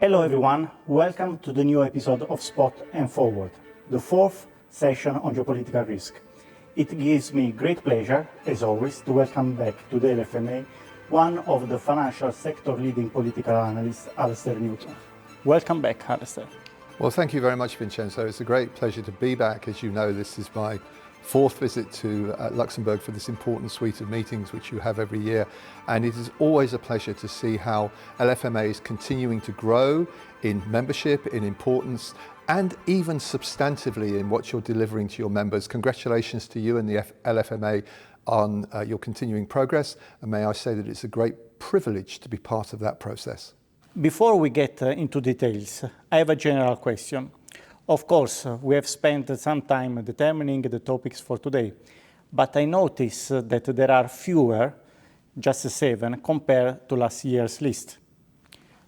Hello everyone, welcome to the new episode of Spot and Forward, the fourth session on geopolitical risk. It gives me great pleasure, as always, to welcome back to the LFMA one of the financial sector leading political analysts, Alastair Newton. Welcome back, Alastair. Well, thank you very much, Vincenzo. It's a great pleasure to be back. As you know, this is my fourth visit to Luxembourg for this important suite of meetings which you have every year, and it is always a pleasure to see how LFMA is continuing to grow in membership, in importance, and even substantively in what you're delivering to your members. Congratulations to you and the LFMA on your continuing progress, and may I say that it's a great privilege to be part of that process. Before we get into details, I have a general question. Of course, we have spent some time determining the topics for today, but I notice that there are fewer, just 7, compared to last year's list.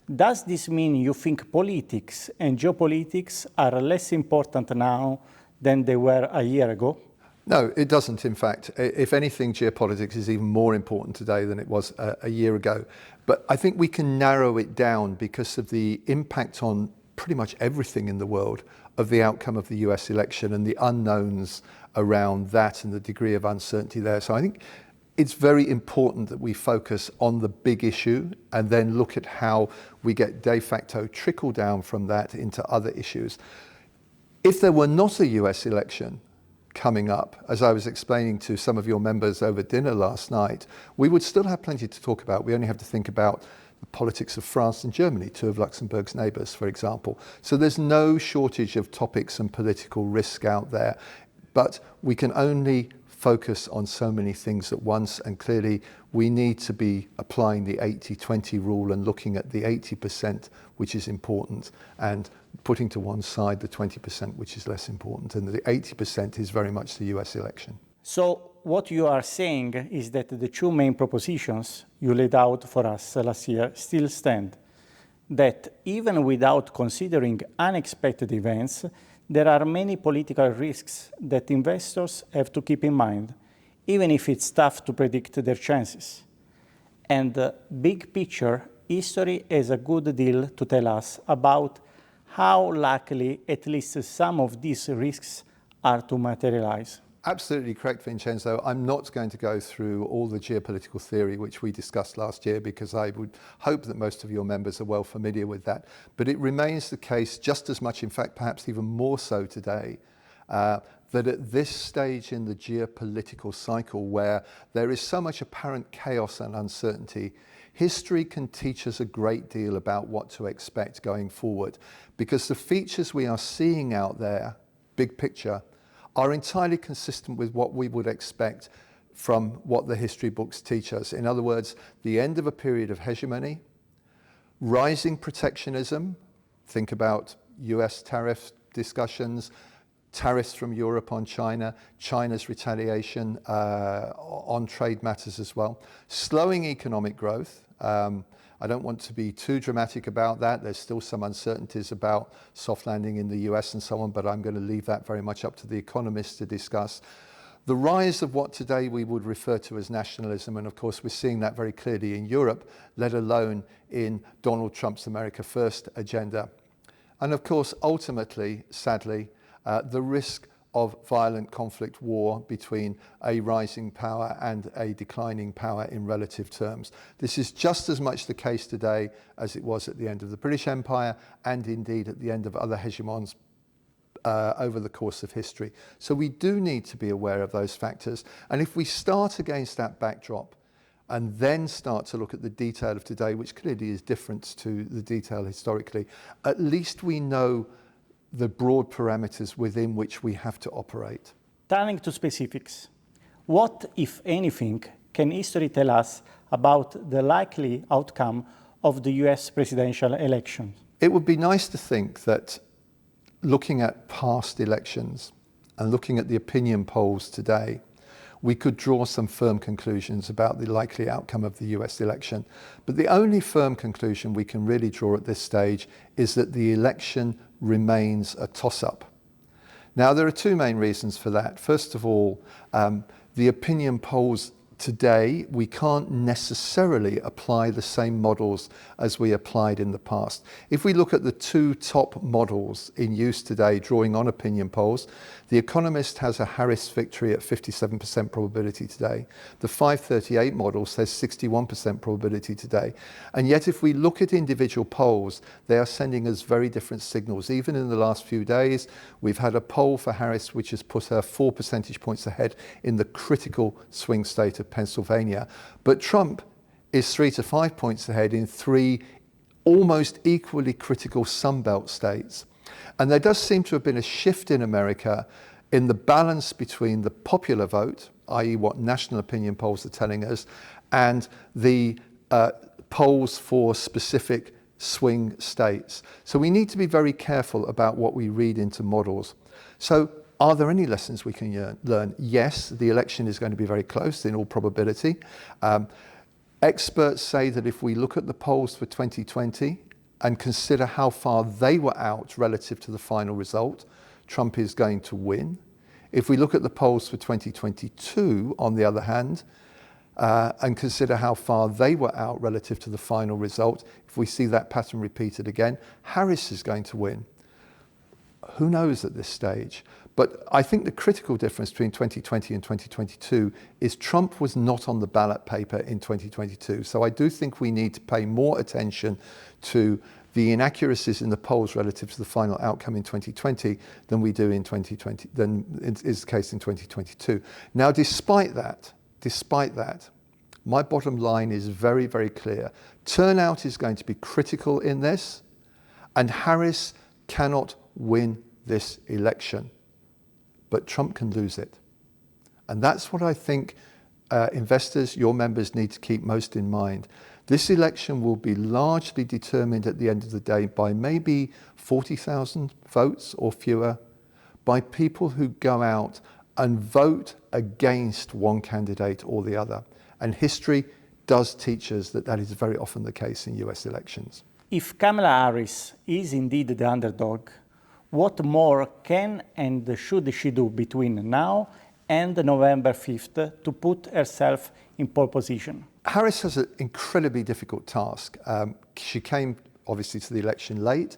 Does this mean you think politics and geopolitics are less important now than they were a year ago? No, it doesn't, in fact. If anything, geopolitics is even more important today than it was a year ago. But I think we can narrow it down because of the impact on pretty much everything in the world of the outcome of the US election and the unknowns around that and the degree of uncertainty there. So I think it's very important that we focus on the big issue and then look at how we get de facto trickle down from that into other issues. If there were not a US election coming up, as I was explaining to some of your members over dinner last night, we would still have plenty to talk about. We only have to think about the politics of France and Germany, two of Luxembourg's neighbours, for example. So there's no shortage of topics and political risk out there, but we can only focus on so many things at once, and clearly we need to be applying the 80-20 rule and looking at the 80% which is important and putting to one side the 20% which is less important, and the 80% is very much the US election. So what you are saying is that the two main propositions you laid out for us last year still stand. That even without considering unexpected events, there are many political risks that investors have to keep in mind, even if it's tough to predict their chances. And big picture, history has a good deal to tell us about how likely at least some of these risks are to materialize. Absolutely correct, Vincenzo. I'm not going to go through all the geopolitical theory which we discussed last year because I would hope that most of your members are well familiar with that. But it remains the case just as much, in fact, perhaps even more so today, that at this stage in the geopolitical cycle where there is so much apparent chaos and uncertainty, history can teach us a great deal about what to expect going forward, because the features we are seeing out there, big picture, are entirely consistent with what we would expect from what the history books teach us. In other words, the end of a period of hegemony, rising protectionism, think about US tariff discussions, tariffs from Europe on China, China's retaliation on trade matters as well, slowing economic growth. I don't want to be too dramatic about that. There's still some uncertainties about soft landing in the US and so on, but I'm going to leave that very much up to the economists to discuss. The rise of what today we would refer to as nationalism, and of course we're seeing that very clearly in Europe, let alone in Donald Trump's America First agenda. And of course, ultimately, sadly, the risk of violent conflict, war between a rising power and a declining power in relative terms. This is just as much the case today as it was at the end of the British Empire and indeed at the end of other hegemons over the course of history. So we do need to be aware of those factors. And if we start against that backdrop, and then start to look at the detail of today, which clearly is different to the detail historically, at least we know the broad parameters within which we have to operate. Turning to specifics, what, if anything, can history tell us about the likely outcome of the US presidential election? It would be nice to think that looking at past elections and looking at the opinion polls today, we could draw some firm conclusions about the likely outcome of the US election. But the only firm conclusion we can really draw at this stage is that the election remains a toss-up. Now, there are two main reasons for that. First of all, the opinion polls today, we can't necessarily apply the same models as we applied in the past. If we look at the two top models in use today, drawing on opinion polls, The Economist has a Harris victory at 57% probability today. The 538 model says 61% probability today. And yet, if we look at individual polls, they are sending us very different signals. Even in the last few days, we've had a poll for Harris which has put her 4 percentage points ahead in the critical swing state of Pennsylvania. But Trump is 3 to 5 points ahead in 3 almost equally critical Sunbelt states. And there does seem to have been a shift in America in the balance between the popular vote, i.e. what national opinion polls are telling us, and the polls for specific swing states. So we need to be very careful about what we read into models. So are there any lessons we can learn? Yes, the election is going to be very close in all probability. Experts say that if we look at the polls for 2020 and consider how far they were out relative to the final result, Trump is going to win. If we look at the polls for 2022, on the other hand, and consider how far they were out relative to the final result, if we see that pattern repeated again, Harris is going to win. Who knows at this stage? But I think the critical difference between 2020 and 2022 is Trump was not on the ballot paper in 2022. So I do think we need to pay more attention to the inaccuracies in the polls relative to the final outcome in 2020 than we do in 2020, than is the case in 2022. Now, despite that, my bottom line is very, very clear. Turnout is going to be critical in this, and Harris cannot win this election. But Trump can lose it. And that's what I think investors, your members, need to keep most in mind. This election will be largely determined at the end of the day by maybe 40,000 votes or fewer, by people who go out and vote against one candidate or the other. And history does teach us that that is very often the case in US elections. If Kamala Harris is indeed the underdog, what more can and should she do between now and November 5th to put herself in pole position? Harris has an incredibly difficult task. She came obviously to the election late.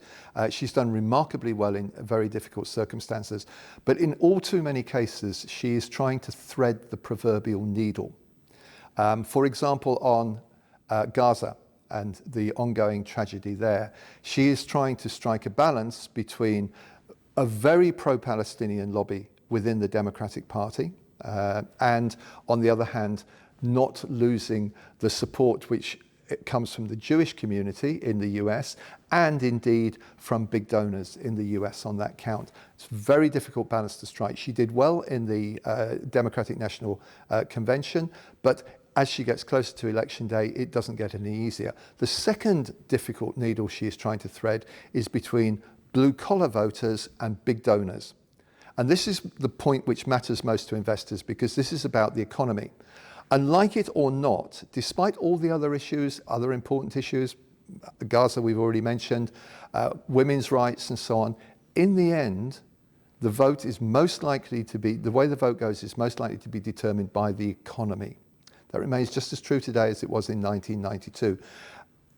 She's done remarkably well in very difficult circumstances. But in all too many cases, she is trying to thread the proverbial needle. For example, on Gaza and the ongoing tragedy there, she is trying to strike a balance between a very pro-Palestinian lobby within the Democratic Party and, on the other hand, not losing the support which comes from the Jewish community in the US and indeed from big donors in the US on that count. It's a very difficult balance to strike. She did well in the Democratic National Convention, but as she gets closer to election day, it doesn't get any easier. The second difficult needle she is trying to thread is between blue-collar voters and big donors. And this is the point which matters most to investors, because this is about the economy. And like it or not, despite all the other issues, other important issues, Gaza we've already mentioned, women's rights and so on, in the end, the vote is most likely to be, the way the vote goes is most likely to be determined by the economy. That remains just as true today as it was in 1992.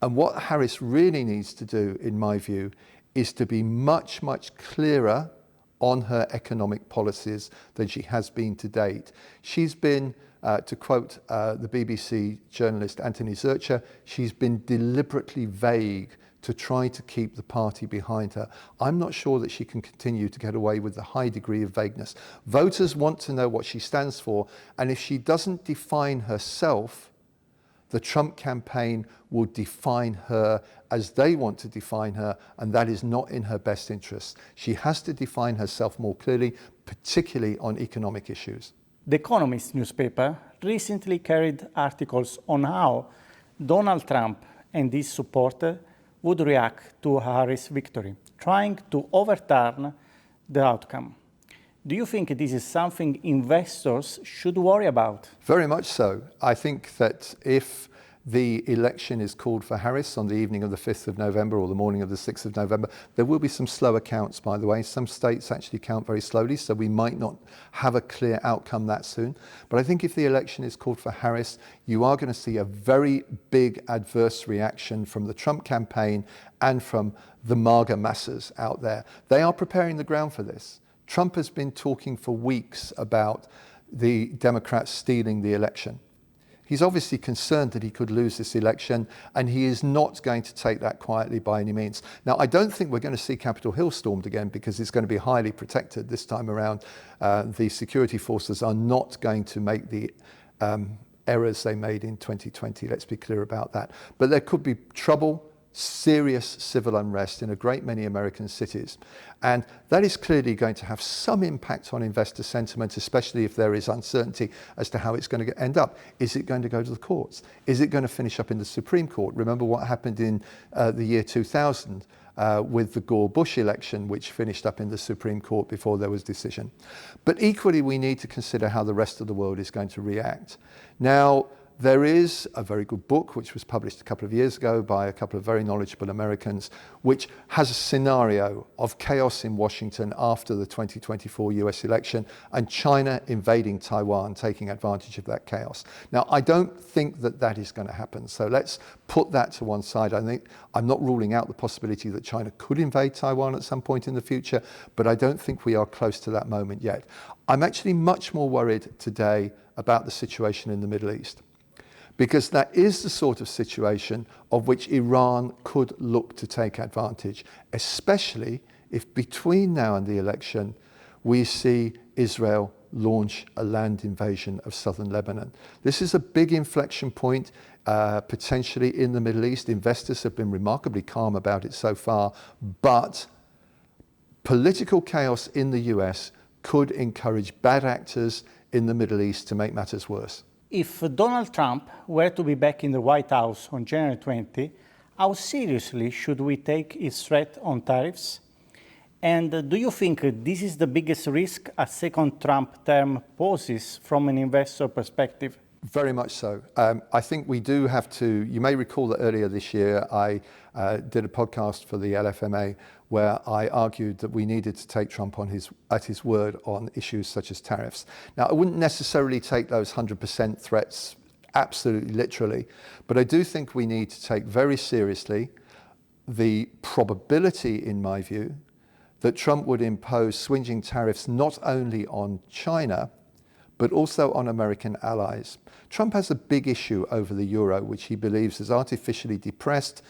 And what Harris really needs to do, in my view, is to be much, much clearer on her economic policies than she has been to date. She's been, to quote the BBC journalist Anthony Zurcher, she's been deliberately vague to try to keep the party behind her. I'm not sure that she can continue to get away with the high degree of vagueness. Voters want to know what she stands for, and if she doesn't define herself, The Trump campaign will define her as they want to define her, and that is not in her best interest. She has to define herself more clearly, particularly on economic issues. The Economist newspaper recently carried articles on how Donald Trump and his supporters would react to Harris' victory, trying to overturn the outcome. Do you think this is something investors should worry about? Very much so. I think that if the election is called for Harris on the evening of the 5th of November or the morning of the 6th of November, there will be some slower counts, by the way. Some states actually count very slowly, so we might not have a clear outcome that soon. But I think if the election is called for Harris, you are going to see a very big adverse reaction from the Trump campaign and from the MAGA masses out there. They are preparing the ground for this. Trump has been talking for weeks about the Democrats stealing the election. He's obviously concerned that he could lose this election, and he is not going to take that quietly by any means. Now, I don't think we're going to see Capitol Hill stormed again because it's going to be highly protected this time around. The security forces are not going to make the errors they made in 2020. Let's be clear about that. But there could be trouble, serious civil unrest in a great many American cities. And that is clearly going to have some impact on investor sentiment, especially if there is uncertainty as to how it's going to end up. Is it going to go to the courts? Is it going to finish up in the Supreme Court? Remember what happened in the year 2000 with the Gore-Bush election, which finished up in the Supreme Court before there was decision. But equally, we need to consider how the rest of the world is going to react. Now, there is a very good book which was published a couple of years ago by a couple of very knowledgeable Americans, which has a scenario of chaos in Washington after the 2024 US election and China invading Taiwan, taking advantage of that chaos. Now, I don't think that that is going to happen. So let's put that to one side. I'm not ruling out the possibility that China could invade Taiwan at some point in the future, but I don't think we are close to that moment yet. I'm actually much more worried today about the situation in the Middle East, because that is the sort of situation of which Iran could look to take advantage, especially if between now and the election we see Israel launch a land invasion of southern Lebanon. This is a big inflection point potentially in the Middle East. Investors have been remarkably calm about it so far, but political chaos in the US could encourage bad actors in the Middle East to make matters worse. If Donald Trump were to be back in the White House on January 20, how seriously should we take his threat on tariffs? And do you think this is the biggest risk a second Trump term poses from an investor perspective? Very much so. I think we do have to, you may recall that earlier this year I did a podcast for the LFMA where I argued that we needed to take Trump at his word on issues such as tariffs. Now, I wouldn't necessarily take those 100% threats absolutely literally, but I do think we need to take very seriously the probability, in my view, that Trump would impose swinging tariffs not only on China, but also on American allies. Trump has a big issue over the euro, which he believes has artificially depressed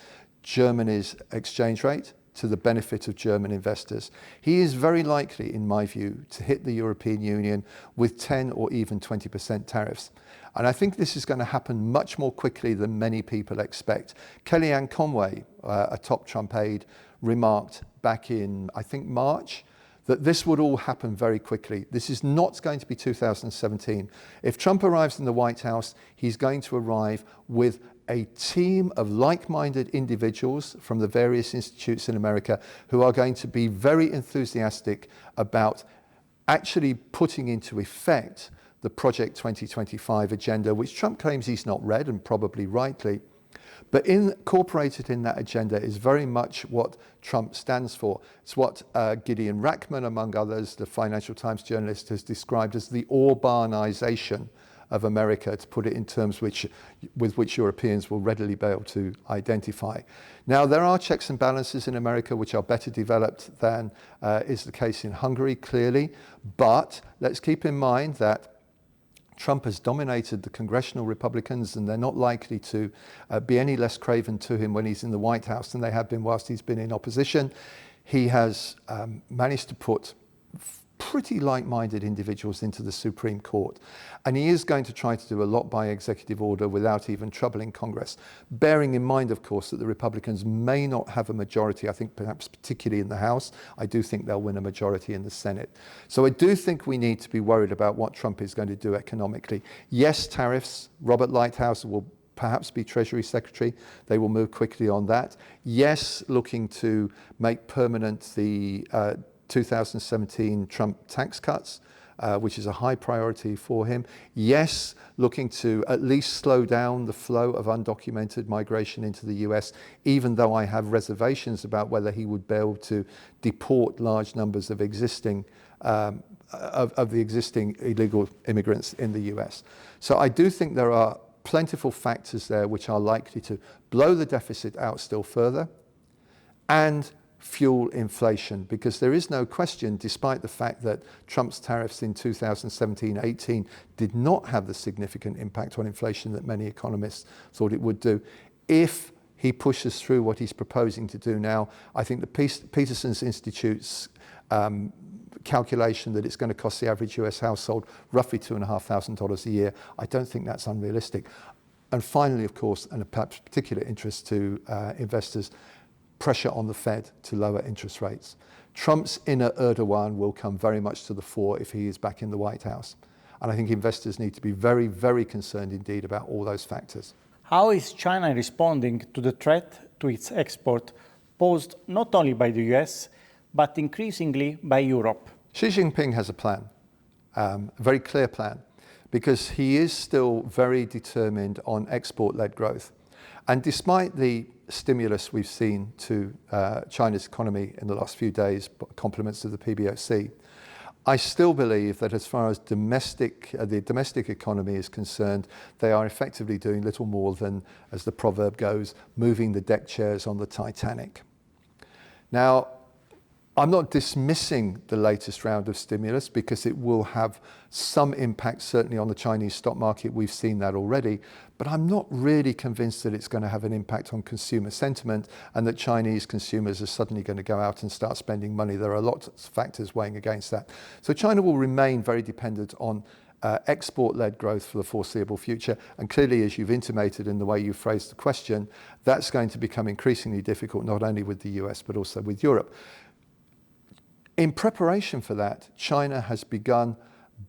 Germany's exchange rate to the benefit of German investors. He is very likely, in my view, to hit the European Union with 10 or even 20% tariffs. And I think this is going to happen much more quickly than many people expect. Kellyanne Conway, a top Trump aide, remarked back in, I think, March, that this would all happen very quickly. This is not going to be 2017. If Trump arrives in the White House, he's going to arrive with a team of like-minded individuals from the various institutes in America who are going to be very enthusiastic about actually putting into effect the Project 2025 agenda, which Trump claims he's not read, and probably rightly. But incorporated in that agenda is very much what Trump stands for. It's what Gideon Rachman, among others, the Financial Times journalist, has described as the Orbanization of America, to put it in terms with which Europeans will readily be able to identify. Now, there are checks and balances in America which are better developed than is the case in Hungary, clearly. But let's keep in mind that Trump has dominated the congressional Republicans, and they're not likely to be any less craven to him when he's in the White House than they have been whilst he's been in opposition. He has managed to put pretty like-minded individuals into the Supreme Court. And he is going to try to do a lot by executive order without even troubling Congress, bearing in mind, of course, that the Republicans may not have a majority, I think perhaps particularly in the House. I do think they'll win a majority in the Senate. So I do think we need to be worried about what Trump is going to do economically. Yes, tariffs. Robert Lighthouse will perhaps be Treasury Secretary. They will move quickly on that. Yes, looking to make permanent the 2017 Trump tax cuts, which is a high priority for him. Yes, looking to at least slow down the flow of undocumented migration into the US, even though I have reservations about whether he would be able to deport large numbers of existing of the existing illegal immigrants in the US. So I do think there are plentiful factors there which are likely to blow the deficit out still further and fuel inflation, because there is no question, despite the fact that Trump's tariffs in 2017-18 did not have the significant impact on inflation that many economists thought it would do. If he pushes through what he's proposing to do now, I think the Peterson's Institute's calculation that it's going to cost the average US household roughly $2,500 a year, I don't think that's unrealistic. And finally, of course, and of perhaps particular interest to investors, pressure on the Fed to lower interest rates. Trump's inner Erdogan will come very much to the fore if he is back in the White House. And I think investors need to be very, very concerned indeed about all those factors. How is China responding to the threat to its export posed not only by the US, but increasingly by Europe? Xi Jinping has a plan, a very clear plan, because he is still very determined on export-led growth. And despite the stimulus we've seen to China's economy in the last few days, compliments of the PBOC, I still believe that as far as the domestic economy is concerned, they are effectively doing little more than, as the proverb goes, moving the deck chairs on the Titanic. Now, I'm not dismissing the latest round of stimulus because it will have some impact certainly on the Chinese stock market. We've seen that already, but I'm not really convinced that it's going to have an impact on consumer sentiment and that Chinese consumers are suddenly going to go out and start spending money. There are lots of factors weighing against that. So China will remain very dependent on export-led growth for the foreseeable future. And clearly, as you've intimated in the way you phrased the question, that's going to become increasingly difficult, not only with the US, but also with Europe. In preparation for that, China has begun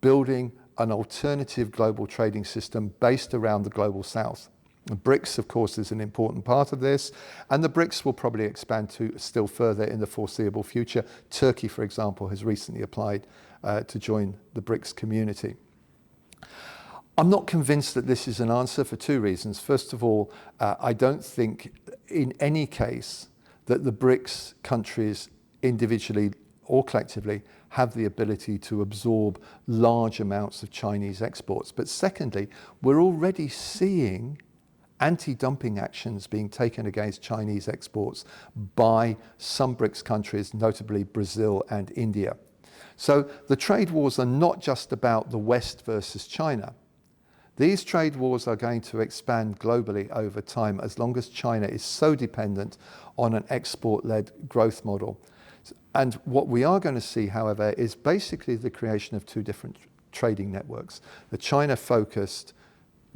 building an alternative global trading system based around the global south. The BRICS, of course, is an important part of this, and the BRICS will probably expand to still further in the foreseeable future. Turkey, for example, has recently applied to join the BRICS community. I'm not convinced that this is an answer for two reasons. First of all, I don't think in any case that the BRICS countries individually or collectively have the ability to absorb large amounts of Chinese exports. But secondly, we're already seeing anti-dumping actions being taken against Chinese exports by some BRICS countries, notably Brazil and India. So the trade wars are not just about the West versus China. These trade wars are going to expand globally over time as long as China is so dependent on an export-led growth model. And what we are going to see, however, is basically the creation of two different trading networks. The China-focused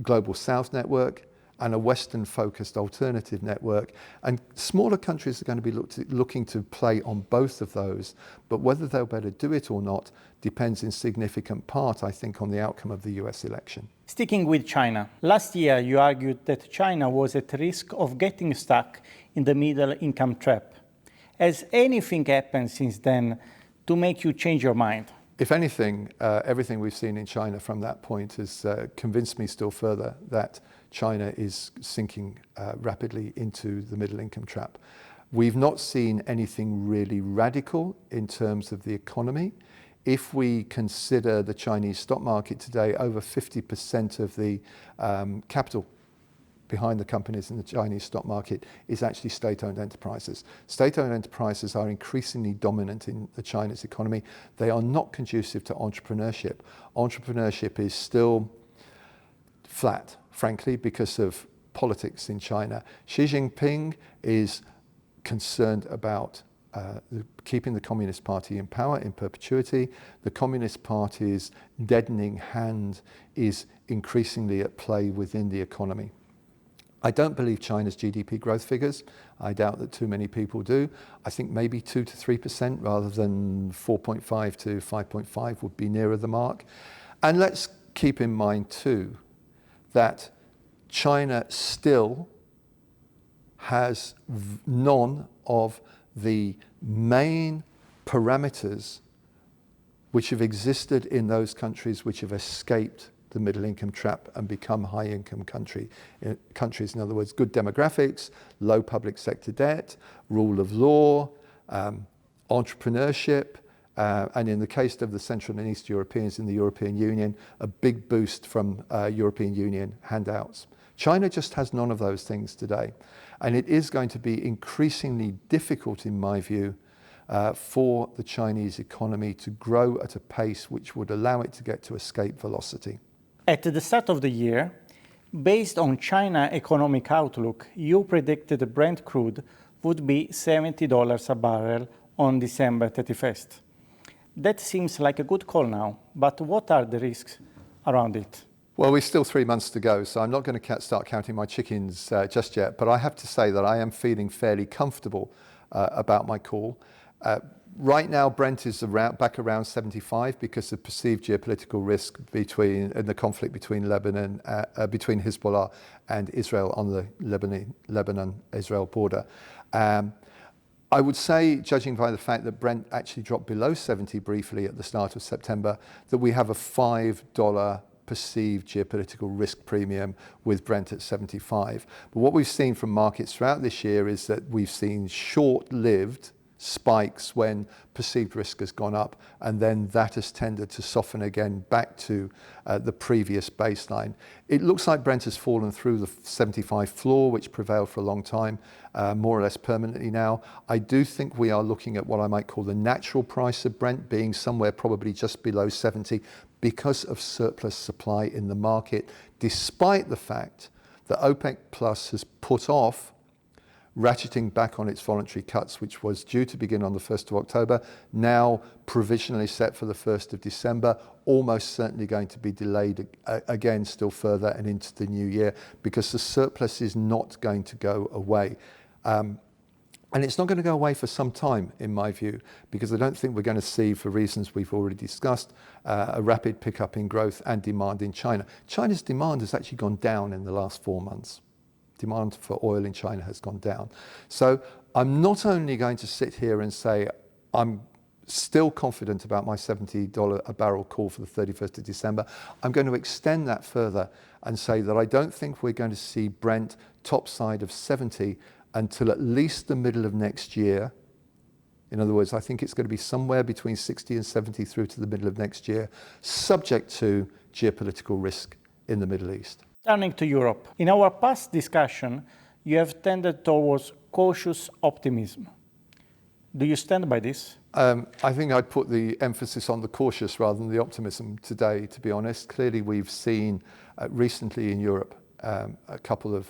Global South network and a Western-focused alternative network. And smaller countries are going to be looking to play on both of those. But whether they'll be able to do it or not depends in significant part, I think, on the outcome of the US election. Sticking with China, last year you argued that China was at risk of getting stuck in the middle income trap. Has anything happened since then to make you change your mind? If anything, everything we've seen in China from that point has convinced me still further that China is sinking rapidly into the middle income trap. We've not seen anything really radical in terms of the economy. If we consider the Chinese stock market today, over 50% of the capital behind the companies in the Chinese stock market is actually state-owned enterprises. State-owned enterprises are increasingly dominant in China's economy. They are not conducive to entrepreneurship. Entrepreneurship is still flat, frankly, because of politics in China. Xi Jinping is concerned about keeping the Communist Party in power in perpetuity. The Communist Party's deadening hand is increasingly at play within the economy. I don't believe China's GDP growth figures. I doubt that too many people do. I think maybe 2 to 3% rather than 4.5 to 5.5 would be nearer the mark. And let's keep in mind too that China still has none of the main parameters which have existed in those countries which have escaped the middle income trap and become high income countries. In other words, good demographics, low public sector debt, rule of law, entrepreneurship, and in the case of the Central and East Europeans in the European Union, a big boost from European Union handouts. China just has none of those things today. And it is going to be increasingly difficult, in my view, for the Chinese economy to grow at a pace which would allow it to get to escape velocity. At the start of the year, based on China economic outlook, you predicted the Brent crude would be $70 a barrel on December 31st. That seems like a good call now, but what are the risks around it? Well, we're still 3 months to go, so I'm not going to start counting my chickens just yet, but I have to say that I am feeling fairly comfortable about my call. Right now, Brent is back around 75 because of perceived geopolitical risk in the conflict between between Hezbollah and Israel on the Lebanon-Israel border. I would say, judging by the fact that Brent actually dropped below 70 briefly at the start of September, that we have a $5 perceived geopolitical risk premium with Brent at 75. But what we've seen from markets throughout this year is that we've seen short-lived spikes when perceived risk has gone up, and then that has tended to soften again back to the previous baseline. It looks like Brent has fallen through the 75 floor, which prevailed for a long time, more or less permanently now. I do think we are looking at what I might call the natural price of Brent being somewhere probably just below 70 because of surplus supply in the market, despite the fact that OPEC Plus has put off ratcheting back on its voluntary cuts, which was due to begin on the 1st of October, now provisionally set for the 1st of December, almost certainly going to be delayed again still further and into the new year because the surplus is not going to go away. And it's not going to go away for some time, in my view, because I don't think we're going to see, for reasons we've already discussed, a rapid pickup in growth and demand in China. China's demand has actually gone down in the last 4 months. Demand for oil in China has gone down. So I'm not only going to sit here and say I'm still confident about my $70 a barrel call for the 31st of December, I'm going to extend that further and say that I don't think we're going to see Brent topside of 70 until at least the middle of next year. In other words, I think it's going to be somewhere between 60 and 70 through to the middle of next year, subject to geopolitical risk in the Middle East. Turning to Europe, in our past discussion, you have tended towards cautious optimism. Do you stand by this? I think I'd put the emphasis on the cautious rather than the optimism today, to be honest. Clearly, we've seen recently in Europe a couple of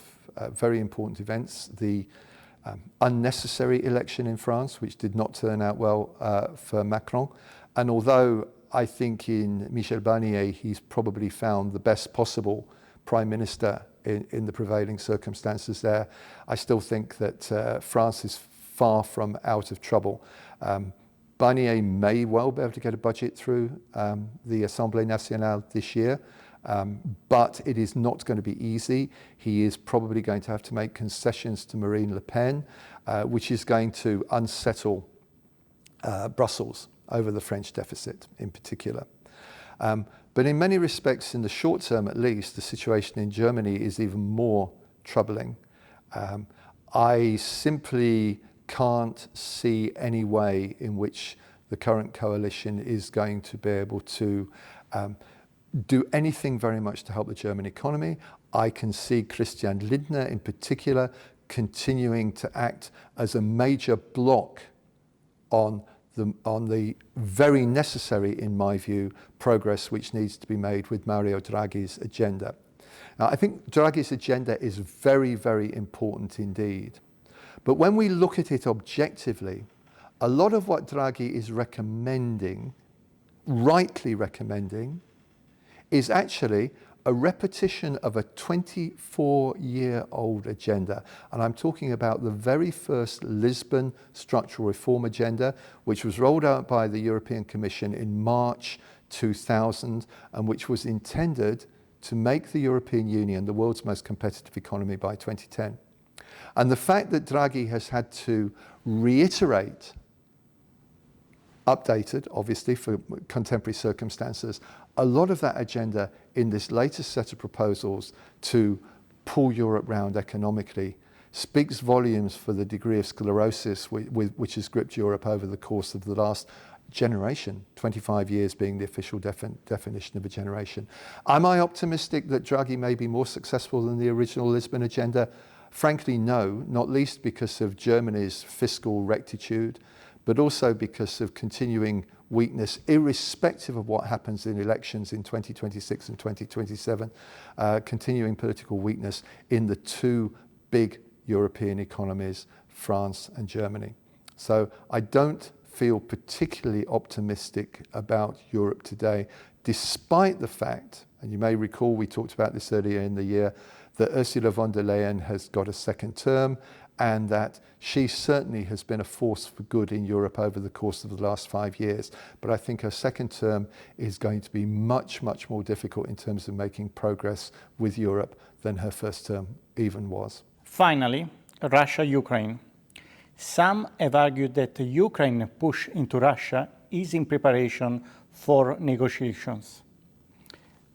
very important events. The unnecessary election in France, which did not turn out well for Macron. And although I think in Michel Barnier, he's probably found the best possible Prime Minister in the prevailing circumstances there, I still think that France is far from out of trouble. Barnier may well be able to get a budget through the Assemblée Nationale this year, but it is not going to be easy. He is probably going to have to make concessions to Marine Le Pen, which is going to unsettle Brussels over the French deficit in particular. But in many respects, in the short term at least, the situation in Germany is even more troubling. I simply can't see any way in which the current coalition is going to be able to do anything very much to help the German economy. I can see Christian Lindner in particular continuing to act as a major block on the very necessary, in my view, progress which needs to be made with Mario Draghi's agenda. Now, I think Draghi's agenda is very, very important indeed. But when we look at it objectively, A lot of what Draghi is recommending, rightly recommending, is actually a repetition of a 24-year-old agenda. And I'm talking about the very first Lisbon structural reform agenda, which was rolled out by the European Commission in March 2000, and which was intended to make the European Union the world's most competitive economy by 2010. And the fact that Draghi has had to reiterate, updated, obviously, for contemporary circumstances, a lot of that agenda in this latest set of proposals to pull Europe round economically speaks volumes for the degree of sclerosis which has gripped Europe over the course of the last generation, 25 years being the official definition of a generation. Am I optimistic that Draghi may be more successful than the original Lisbon agenda? Frankly, no, not least because of Germany's fiscal rectitude, but also because of continuing weakness, irrespective of what happens in elections in 2026 and 2027, continuing political weakness in the two big European economies, France and Germany. So I don't feel particularly optimistic about Europe today, despite the fact, and you may recall we talked about this earlier in the year, that Ursula von der Leyen has got a second term, and that she certainly has been a force for good in Europe over the course of the last 5 years. But I think her second term is going to be much, much more difficult in terms of making progress with Europe than her first term even was. Finally, Russia-Ukraine. Some have argued that the Ukraine push into Russia is in preparation for negotiations.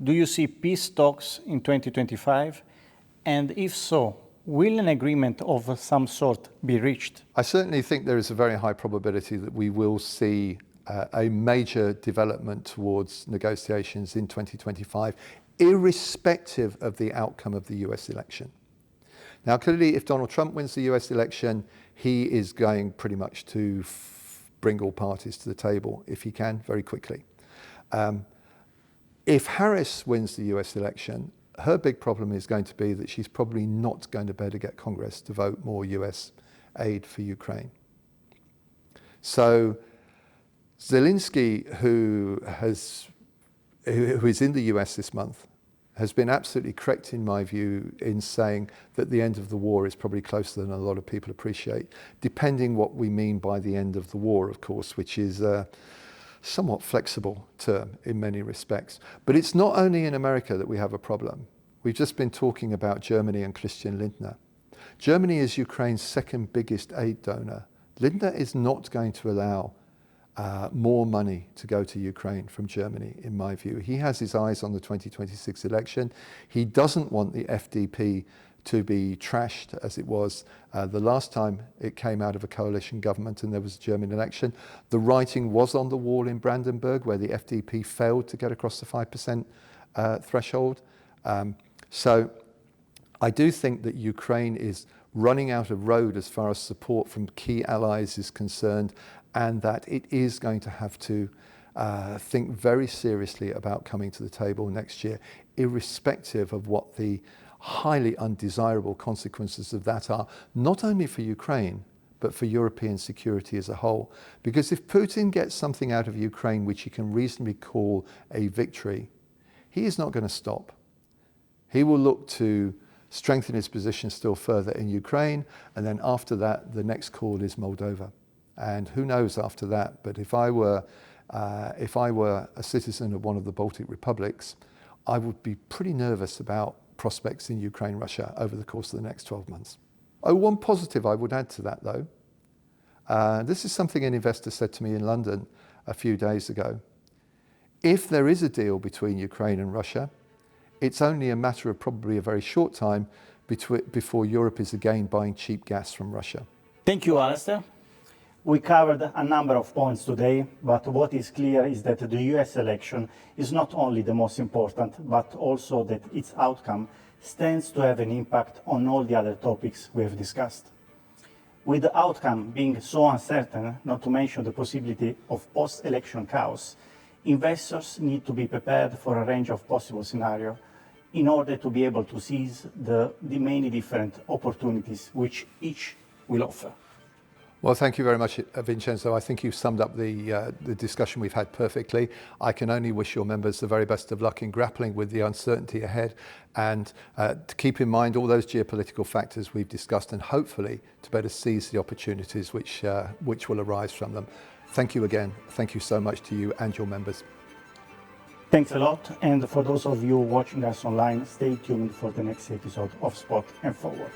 Do you see peace talks in 2025? And if so, will an agreement of some sort be reached? I certainly think there is a very high probability that we will see a major development towards negotiations in 2025, irrespective of the outcome of the US election. Now, clearly, if Donald Trump wins the US election, he is going pretty much to bring all parties to the table, if he can, very quickly. If Harris wins the US election, her big problem is going to be that she's probably not going to be able to get Congress to vote more US aid for Ukraine. So Zelensky, who is in the US this month, has been absolutely correct, in my view, in saying that the end of the war is probably closer than a lot of people appreciate, depending what we mean by the end of the war, of course, which is a somewhat flexible term in many respects. But it's not only in America that we have a problem. We've just been talking about Germany and Christian Lindner. Germany is Ukraine's second biggest aid donor. Lindner is not going to allow more money to go to Ukraine from Germany, in my view. He has his eyes on the 2026 election. He doesn't want the FDP to be trashed as it was the last time it came out of a coalition government and there was a German election. The writing was on the wall in Brandenburg, where the FDP failed to get across the 5% threshold. So I do think that Ukraine is running out of road as far as support from key allies is concerned, and that it is going to have to think very seriously about coming to the table next year, irrespective of what the highly undesirable consequences of that are, not only for Ukraine, but for European security as a whole. Because if Putin gets something out of Ukraine which he can reasonably call a victory, he is not going to stop. He will look to strengthen his position still further in Ukraine, and then after that, the next call is Moldova. And who knows after that, but if I were a citizen of one of the Baltic republics, I would be pretty nervous about prospects in Ukraine, Russia over the course of the next 12 months. Oh, one positive I would add to that, though. This is something an investor said to me in London a few days ago. If there is a deal between Ukraine and Russia, it's only a matter of probably a very short time before Europe is again buying cheap gas from Russia. Thank you, Alastair. We covered a number of points today, but what is clear is that the US election is not only the most important, but also that its outcome stands to have an impact on all the other topics we have discussed. With the outcome being so uncertain, not to mention the possibility of post-election chaos, investors need to be prepared for a range of possible scenarios in order to be able to seize the many different opportunities which each will offer. Well, thank you very much, Vincenzo. I think you've summed up the discussion we've had perfectly. I can only wish your members the very best of luck in grappling with the uncertainty ahead, and to keep in mind all those geopolitical factors we've discussed, and hopefully to better seize the opportunities which will arise from them. Thank you again. Thank you so much to you and your members. Thanks a lot. And for those of you watching us online, stay tuned for the next episode of Spot and Forward.